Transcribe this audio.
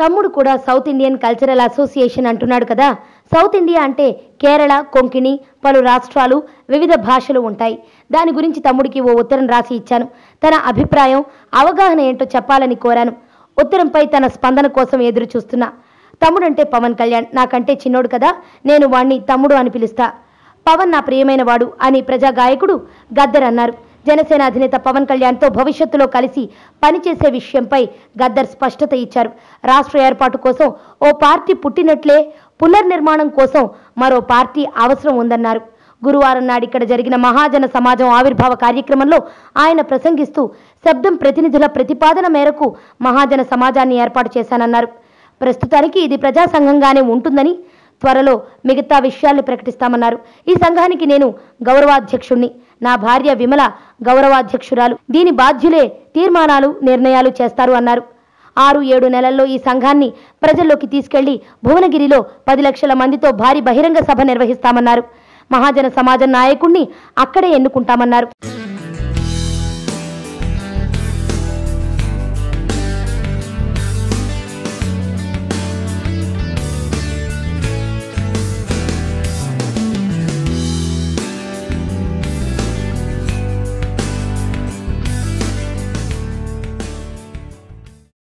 తమ్ముడు కూడా south Indian cultural association అంటున్నాడు కదా. సౌత్ ఇండియా అంటే కేరళ, కొంకణి, పలు రాష్ట్రాలు, వివిధ భాషలు ఉంటాయి. దాని గురించి తమ్ముడికి ఓ ఉత్తరం రాసి ఇచ్చాను. తన అభిప్రాయం, అవగాహన ఏంటో చెప్పాలని కోరాను. ఉత్తరంపై తన స్పందన కోసం ఎదురు చూస్తున్నా. తమ్ముడంటే పవన్ కళ్యాణ్, నాకంటే చిన్నోడు కదా, నేను వాణ్ణి తమ్ముడు అని పిలుస్తా. పవన్ నా ప్రియమైన వాడు అని ప్రజా గాయకుడు గద్దర్ అన్నారు. జనసేన అధినేత పవన్ కళ్యాణ్తో భవిష్యత్తులో కలిసి పనిచేసే విషయంపై గద్దర్ స్పష్టత ఇచ్చారు. రాష్ట్ర ఏర్పాటు కోసం ఓ పార్టీ పుట్టినట్లే పునర్నిర్మాణం కోసం మరో పార్టీ అవసరం ఉందన్నారు. గురువారం నాడు ఇక్కడ జరిగిన మహాజన సమాజం ఆవిర్భావ కార్యక్రమంలో ఆయన ప్రసంగిస్తూ శబ్దం ప్రతినిధుల ప్రతిపాదన మేరకు మహాజన సమాజాన్ని ఏర్పాటు చేశానన్నారు. ప్రస్తుతానికి ఇది ప్రజా సంఘంగానే ఉంటుందని, త్వరలో మిగతా విషయాల్ని ప్రకటిస్తామన్నారు. ఈ సంఘానికి నేను గౌరవాధ్యక్షుణ్ణి, నా భార్య విమల గౌరవాధ్యక్షురాలు. దీని బాధ్యులే తీర్మానాలు, నిర్ణయాలు చేస్తారు అన్నారు. 6-7 నెలల్లో ఈ సంఘాన్ని ప్రజల్లోకి తీసుకెళ్లి భువనగిరిలో 10 లక్షల మందితో భారీ బహిరంగ సభ నిర్వహిస్తామన్నారు. మహాజన సమాజం నాయకుణ్ణి అక్కడే ఎన్నుకుంటామన్నారు.